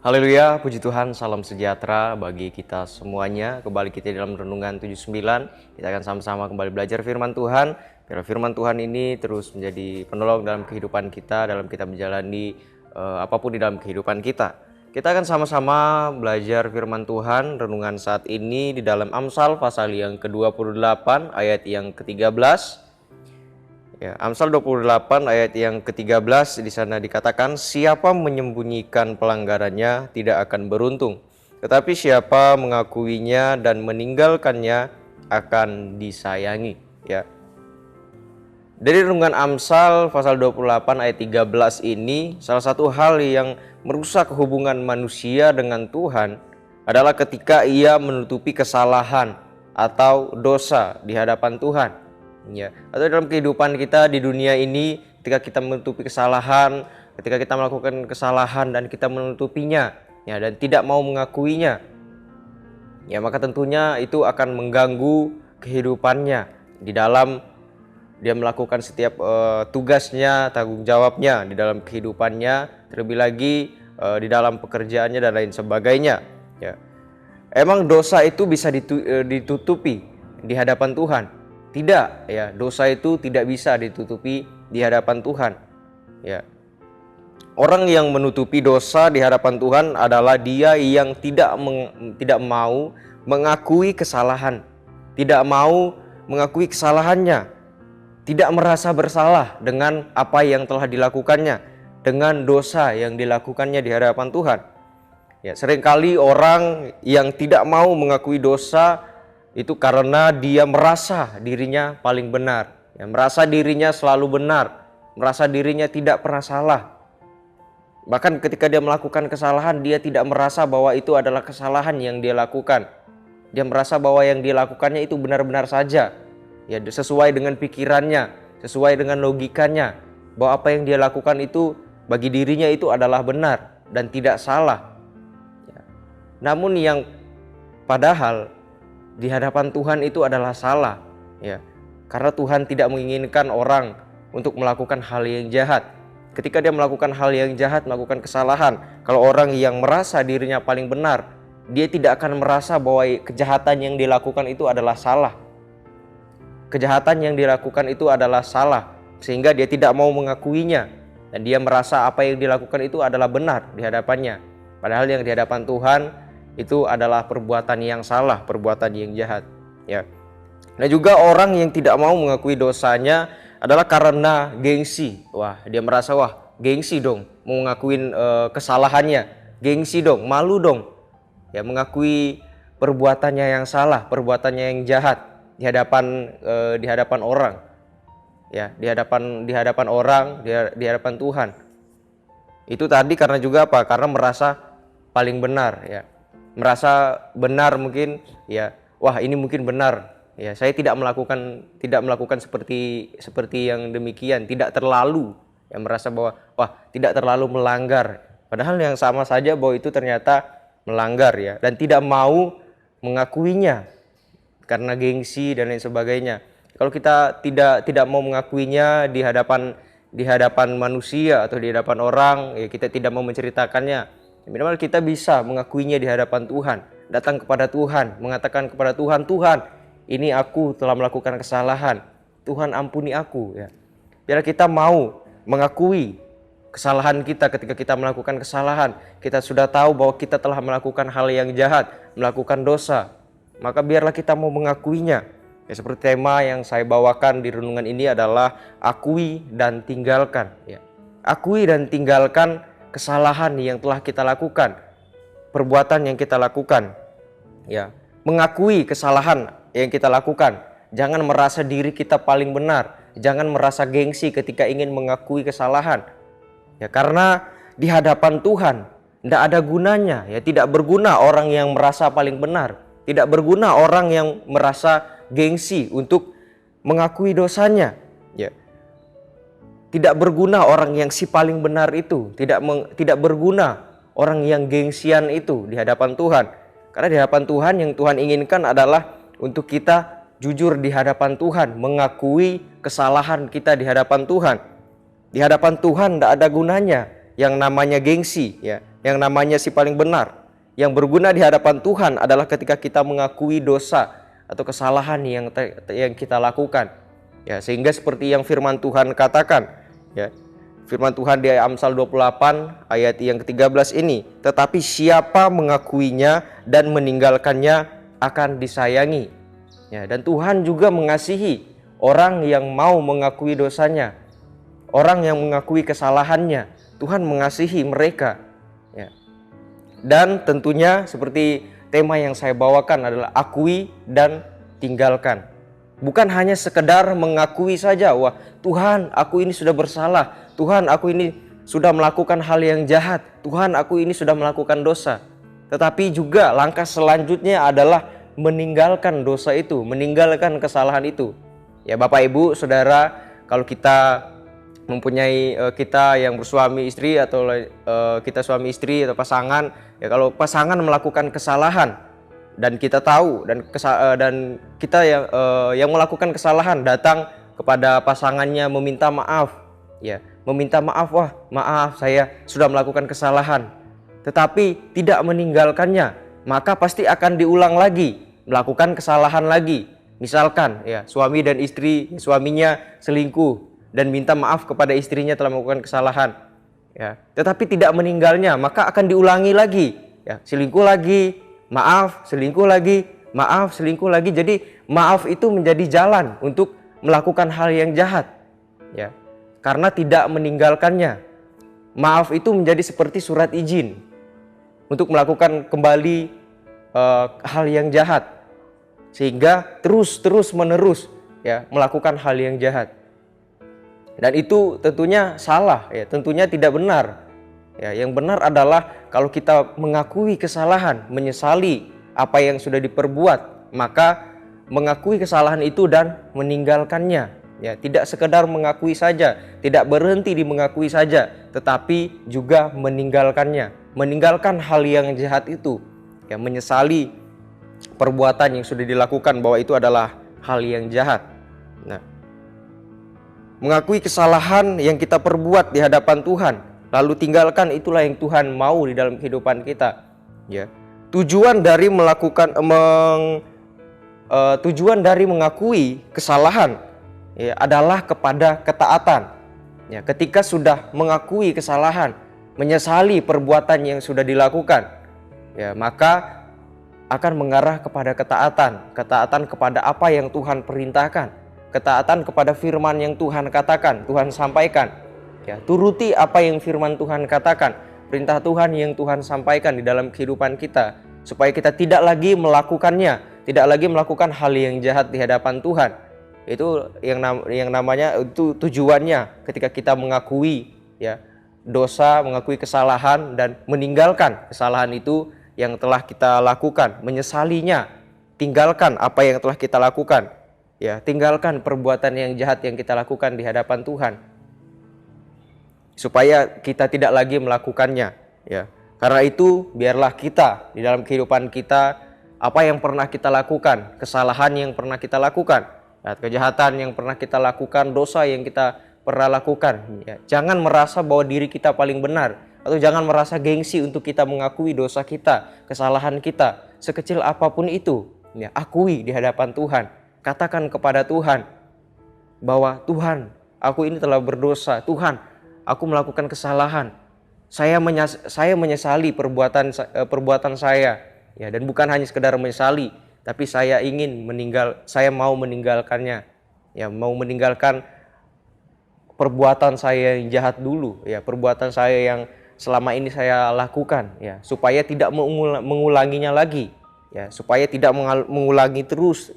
Haleluya, puji Tuhan, salam sejahtera bagi kita semuanya. Kembali kita dalam Renungan 79, kita akan sama-sama kembali belajar firman Tuhan. Biar firman Tuhan ini terus menjadi penolong dalam kehidupan kita, dalam kita menjalani apapun di dalam kehidupan kita. Kita akan sama-sama belajar firman Tuhan, renungan saat ini di dalam Amsal pasal yang ke-28 ayat yang ke-13. Ya, Amsal 28 ayat yang ke-13 di sana dikatakan, siapa menyembunyikan pelanggarannya tidak akan beruntung, tetapi siapa mengakuinya dan meninggalkannya akan disayangi. Ya. Dari renungan Amsal pasal 28 ayat 13 ini, salah satu hal yang merusak hubungan manusia dengan Tuhan adalah ketika ia menutupi kesalahan atau dosa di hadapan Tuhan. Ya, atau dalam kehidupan kita di dunia ini, ketika kita menutupi kesalahan, ketika kita melakukan kesalahan dan kita menutupinya, ya, dan tidak mau mengakuinya, ya, maka tentunya itu akan mengganggu kehidupannya di dalam dia melakukan setiap tugasnya, tanggung jawabnya di dalam kehidupannya, terlebih lagi di dalam pekerjaannya dan lain sebagainya. Ya, emang dosa itu bisa ditutupi di hadapan Tuhan? Tidak, ya, dosa itu tidak bisa ditutupi di hadapan Tuhan. Ya. Orang yang menutupi dosa di hadapan Tuhan adalah dia yang tidak mau mengakui kesalahan, tidak mau mengakui kesalahannya, tidak merasa bersalah dengan apa yang telah dilakukannya, dengan dosa yang dilakukannya di hadapan Tuhan. Ya, seringkali orang yang tidak mau mengakui dosa itu karena dia merasa dirinya paling benar, ya, merasa dirinya selalu benar, merasa dirinya tidak pernah salah. Bahkan ketika dia melakukan kesalahan, dia tidak merasa bahwa itu adalah kesalahan yang dia lakukan. Dia merasa bahwa yang dia lakukannya itu benar-benar saja, ya, sesuai dengan pikirannya, sesuai dengan logikanya, bahwa apa yang dia lakukan itu bagi dirinya itu adalah benar dan tidak salah. Ya. Namun yang padahal di hadapan Tuhan itu adalah salah, ya, karena Tuhan tidak menginginkan orang untuk melakukan hal yang jahat. Ketika dia melakukan hal yang jahat, melakukan kesalahan, kalau orang yang merasa dirinya paling benar, dia tidak akan merasa bahwa kejahatan yang dilakukan itu adalah salah. Kejahatan yang dilakukan itu adalah salah, sehingga dia tidak mau mengakuinya, dan dia merasa apa yang dilakukan itu adalah benar di hadapannya. Padahal yang di hadapan Tuhan itu adalah perbuatan yang salah, perbuatan yang jahat, ya. Nah, juga orang yang tidak mau mengakui dosanya adalah karena gengsi. Wah, dia merasa, wah, gengsi dong mau ngakuin kesalahannya, gengsi dong, malu dong, ya, mengakui perbuatannya yang salah, perbuatannya yang jahat di hadapan orang, ya, di hadapan orang, di hadapan Tuhan. Itu tadi karena juga apa? Karena merasa paling benar, ya. Merasa benar mungkin, ya, wah, ini mungkin benar, ya, saya tidak melakukan seperti yang demikian, tidak terlalu, ya, merasa bahwa wah, tidak terlalu melanggar, padahal yang sama saja bahwa itu ternyata melanggar, ya, dan tidak mau mengakuinya karena gengsi dan lain sebagainya. Kalau kita tidak mau mengakuinya di hadapan manusia atau di hadapan orang, ya, kita tidak mau menceritakannya, minimal kita bisa mengakuinya di hadapan Tuhan, datang kepada Tuhan, mengatakan kepada Tuhan, Tuhan, ini aku telah melakukan kesalahan, Tuhan ampuni aku, ya. Biar kita mau mengakui kesalahan kita. Ketika kita melakukan kesalahan, kita sudah tahu bahwa kita telah melakukan hal yang jahat, melakukan dosa, maka biarlah kita mau mengakuinya. Ya, seperti tema yang saya bawakan di renungan ini adalah akui dan tinggalkan, ya. Akui dan tinggalkan kesalahan yang telah kita lakukan, perbuatan yang kita lakukan, ya. Mengakui kesalahan yang kita lakukan, jangan merasa diri kita paling benar, jangan merasa gengsi ketika ingin mengakui kesalahan, ya, karena di hadapan Tuhan tidak ada gunanya, ya, tidak berguna orang yang merasa paling benar, tidak berguna orang yang merasa gengsi untuk mengakui dosanya, ya. Tidak berguna orang yang si paling benar itu, tidak berguna orang yang gengsian itu di hadapan Tuhan. Karena di hadapan Tuhan yang Tuhan inginkan adalah untuk kita jujur di hadapan Tuhan, mengakui kesalahan kita di hadapan Tuhan. Di hadapan Tuhan tidak ada gunanya yang namanya gengsi, ya, yang namanya si paling benar. Yang berguna di hadapan Tuhan adalah ketika kita mengakui dosa atau kesalahan yang kita lakukan. Ya, sehingga seperti yang firman Tuhan katakan, ya. Firman Tuhan di Amsal 28 ayat yang ke-13 ini, tetapi siapa mengakuinya dan meninggalkannya akan disayangi. Ya, dan Tuhan juga mengasihi orang yang mau mengakui dosanya, orang yang mengakui kesalahannya. Tuhan mengasihi mereka. Ya. Dan tentunya seperti tema yang saya bawakan adalah akui dan tinggalkan. Bukan hanya sekedar mengakui saja, wah Tuhan aku ini sudah bersalah, Tuhan aku ini sudah melakukan hal yang jahat, Tuhan aku ini sudah melakukan dosa. Tetapi juga langkah selanjutnya adalah meninggalkan dosa itu, meninggalkan kesalahan itu. Ya Bapak Ibu Saudara, kalau kita mempunyai kita yang bersuami istri atau kita suami istri atau pasangan, ya kalau pasangan melakukan kesalahan dan kita tahu dan kita yang melakukan kesalahan datang kepada pasangannya meminta maaf, ya meminta maaf, wah maaf saya sudah melakukan kesalahan, tetapi tidak meninggalkannya, maka pasti akan diulang lagi melakukan kesalahan lagi. Misalkan ya suami dan istri, suaminya selingkuh dan minta maaf kepada istrinya telah melakukan kesalahan, ya tetapi tidak meninggalnya, maka akan diulangi lagi, ya selingkuh lagi, maaf, selingkuh lagi, maaf, selingkuh lagi. Jadi maaf itu menjadi jalan untuk melakukan hal yang jahat, ya. Karena tidak meninggalkannya. Maaf itu menjadi seperti surat izin untuk melakukan kembali hal yang jahat, sehingga terus menerus ya melakukan hal yang jahat. Dan itu tentunya salah, ya, tentunya tidak benar. Ya, yang benar adalah kalau kita mengakui kesalahan, menyesali apa yang sudah diperbuat, maka mengakui kesalahan itu dan meninggalkannya. Ya, tidak sekedar mengakui saja, tidak berhenti di mengakui saja, tetapi juga meninggalkannya, meninggalkan hal yang jahat itu. Ya, menyesali perbuatan yang sudah dilakukan bahwa itu adalah hal yang jahat. Nah, mengakui kesalahan yang kita perbuat di hadapan Tuhan, lalu tinggalkan, itulah yang Tuhan mau di dalam kehidupan kita. Ya, tujuan dari mengakui kesalahan ya, adalah kepada ketaatan. Ya, ketika sudah mengakui kesalahan, menyesali perbuatan yang sudah dilakukan, ya maka akan mengarah kepada ketaatan, ketaatan kepada apa yang Tuhan perintahkan, ketaatan kepada firman yang Tuhan katakan, Tuhan sampaikan. Ya, turuti apa yang firman Tuhan katakan, perintah Tuhan yang Tuhan sampaikan di dalam kehidupan kita, supaya kita tidak lagi melakukannya, tidak lagi melakukan hal yang jahat di hadapan Tuhan. Itu yang namanya itu tujuannya ketika kita mengakui ya dosa, mengakui kesalahan dan meninggalkan kesalahan itu yang telah kita lakukan, menyesalinya, tinggalkan apa yang telah kita lakukan. Ya, tinggalkan perbuatan yang jahat yang kita lakukan di hadapan Tuhan, supaya kita tidak lagi melakukannya, ya. Karena itu biarlah kita di dalam kehidupan kita, apa yang pernah kita lakukan, kesalahan yang pernah kita lakukan, ya, kejahatan yang pernah kita lakukan, dosa yang kita pernah lakukan, ya. Jangan merasa bahwa diri kita paling benar, atau jangan merasa gengsi untuk kita mengakui dosa kita, kesalahan kita, sekecil apapun itu, ya, akui di hadapan Tuhan. Katakan kepada Tuhan bahwa Tuhan, aku ini telah berdosa, Tuhan aku melakukan kesalahan, saya menyesali perbuatan saya, ya, dan bukan hanya sekedar menyesali, tapi saya mau meninggalkannya, ya, mau meninggalkan perbuatan saya yang jahat dulu, ya, perbuatan saya yang selama ini saya lakukan, ya, supaya tidak mengulanginya lagi, ya, supaya tidak mengulangi terus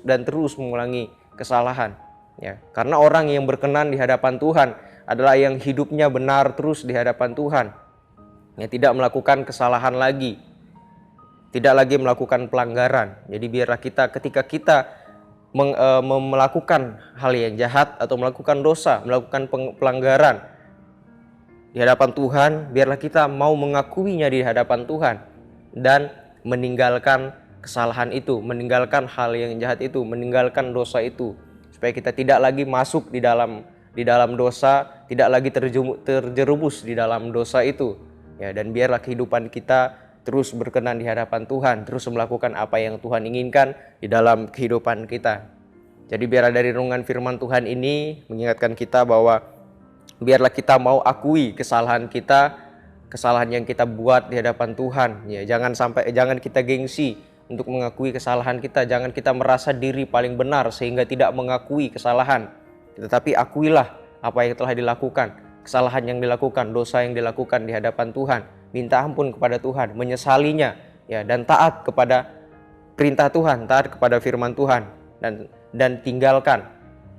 mengulangi kesalahan, ya, karena orang yang berkenan di hadapan Tuhan adalah yang hidupnya benar terus di hadapan Tuhan, yang tidak melakukan kesalahan lagi, tidak lagi melakukan pelanggaran. Jadi biarlah kita ketika kita melakukan hal yang jahat atau melakukan dosa, melakukan pelanggaran di hadapan Tuhan, biarlah kita mau mengakuinya di hadapan Tuhan dan meninggalkan kesalahan itu, meninggalkan hal yang jahat itu, meninggalkan dosa itu, supaya kita tidak lagi masuk di dalam di dalam dosa, tidak lagi terjerumus di dalam dosa itu. Ya, dan biarlah kehidupan kita terus berkenan di hadapan Tuhan, terus melakukan apa yang Tuhan inginkan di dalam kehidupan kita. Jadi biarlah dari renungan firman Tuhan ini mengingatkan kita bahwa biarlah kita mau akui kesalahan kita, kesalahan yang kita buat di hadapan Tuhan. Ya, jangan kita gengsi untuk mengakui kesalahan kita, jangan kita merasa diri paling benar sehingga tidak mengakui kesalahan. Tetapi akuilah apa yang telah dilakukan, kesalahan yang dilakukan, dosa yang dilakukan di hadapan Tuhan. Minta ampun kepada Tuhan, menyesalinya, ya, dan taat kepada perintah Tuhan, taat kepada firman Tuhan, dan tinggalkan,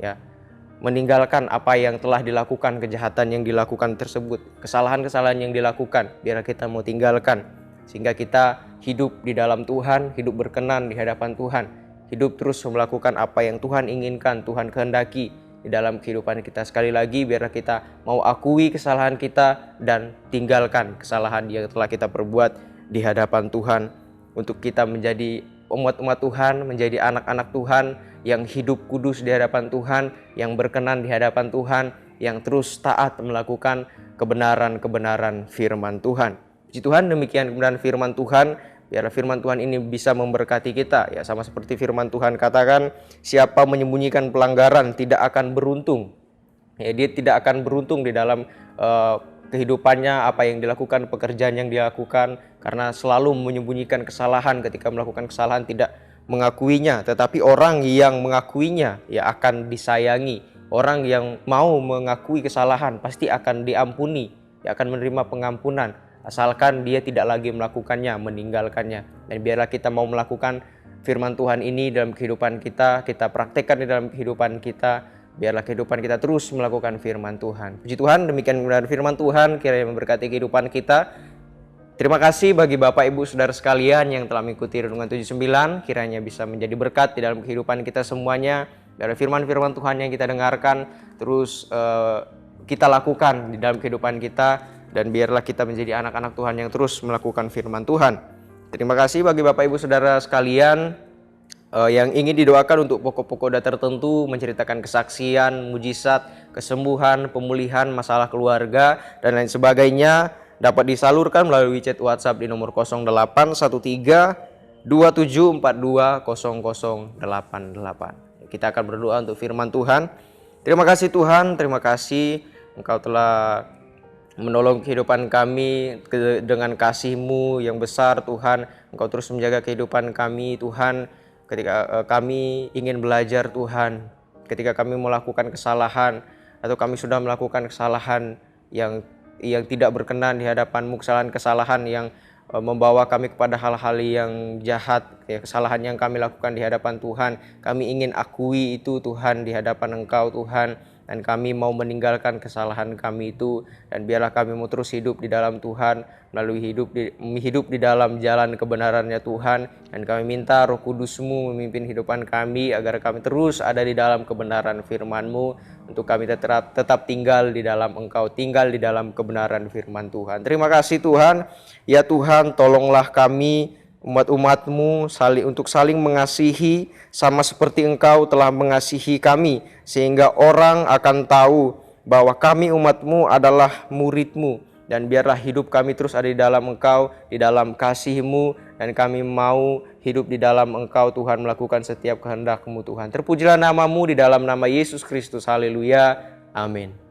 ya, meninggalkan apa yang telah dilakukan, kejahatan yang dilakukan tersebut, kesalahan-kesalahan yang dilakukan, biar kita mau tinggalkan, sehingga kita hidup di dalam Tuhan, hidup berkenan di hadapan Tuhan, hidup terus melakukan apa yang Tuhan inginkan, Tuhan kehendaki di dalam kehidupan kita. Sekali lagi, biarlah kita mau akui kesalahan kita dan tinggalkan kesalahan yang telah kita perbuat di hadapan Tuhan, untuk kita menjadi umat-umat Tuhan, menjadi anak-anak Tuhan yang hidup kudus di hadapan Tuhan, yang berkenan di hadapan Tuhan, yang terus taat melakukan kebenaran-kebenaran firman Tuhan. Puji Tuhan, demikian kebenaran firman Tuhan. Biarlah firman Tuhan ini bisa memberkati kita, ya, sama seperti firman Tuhan katakan, siapa menyembunyikan pelanggaran tidak akan beruntung. Ya, dia tidak akan beruntung di dalam kehidupannya, apa yang dilakukan, pekerjaan yang dilakukan, karena selalu menyembunyikan kesalahan. Ketika melakukan kesalahan tidak mengakuinya, tetapi orang yang mengakuinya ya akan disayangi. Orang yang mau mengakui kesalahan pasti akan diampuni, ya, akan menerima pengampunan, asalkan dia tidak lagi melakukannya, meninggalkannya. Dan biarlah kita mau melakukan firman Tuhan ini dalam kehidupan kita, kita praktekkan di dalam kehidupan kita. Biarlah kehidupan kita terus melakukan firman Tuhan. Puji Tuhan, demikian kebenaran firman Tuhan, kiranya memberkati kehidupan kita. Terima kasih bagi Bapak Ibu Saudara sekalian yang telah mengikuti Renungan 79, kiranya bisa menjadi berkat di dalam kehidupan kita semuanya. Biarlah firman-firman Tuhan yang kita dengarkan terus kita lakukan di dalam kehidupan kita, dan biarlah kita menjadi anak-anak Tuhan yang terus melakukan firman Tuhan. Terima kasih bagi Bapak Ibu Saudara sekalian yang ingin didoakan untuk pokok-pokok doa tertentu, menceritakan kesaksian, mujizat, kesembuhan, pemulihan, masalah keluarga, dan lain sebagainya, dapat disalurkan melalui chat WhatsApp di nomor 0813 2742 0088. Kita akan berdoa untuk firman Tuhan. Terima kasih Tuhan, terima kasih Engkau telah menolong kehidupan kami dengan kasih-Mu yang besar Tuhan. Engkau terus menjaga kehidupan kami Tuhan, ketika kami ingin belajar Tuhan, ketika kami melakukan kesalahan atau kami sudah melakukan kesalahan yang tidak berkenan di hadapan-Mu, kesalahan-kesalahan yang membawa kami kepada hal-hal yang jahat, ya, kesalahan yang kami lakukan di hadapan Tuhan, kami ingin akui itu Tuhan di hadapan Engkau Tuhan, dan kami mau meninggalkan kesalahan kami itu, dan biarlah kami mau terus hidup di dalam Tuhan, melalui hidup di dalam jalan kebenarannya Tuhan. Dan kami minta Roh Kudus-Mu memimpin kehidupan kami, agar kami terus ada di dalam kebenaran firman-Mu, untuk kami tetap tinggal di dalam Engkau, tinggal di dalam kebenaran firman Tuhan. Terima kasih Tuhan. Ya Tuhan, tolonglah kami umat-umat-Mu untuk saling mengasihi sama seperti Engkau telah mengasihi kami, sehingga orang akan tahu bahwa kami umat-Mu adalah murid-Mu. Dan biarlah hidup kami terus ada di dalam Engkau, di dalam kasih-Mu, dan kami mau hidup di dalam Engkau Tuhan, melakukan setiap kehendak-Mu Tuhan. Terpujilah nama-Mu di dalam nama Yesus Kristus. Haleluya. Amin.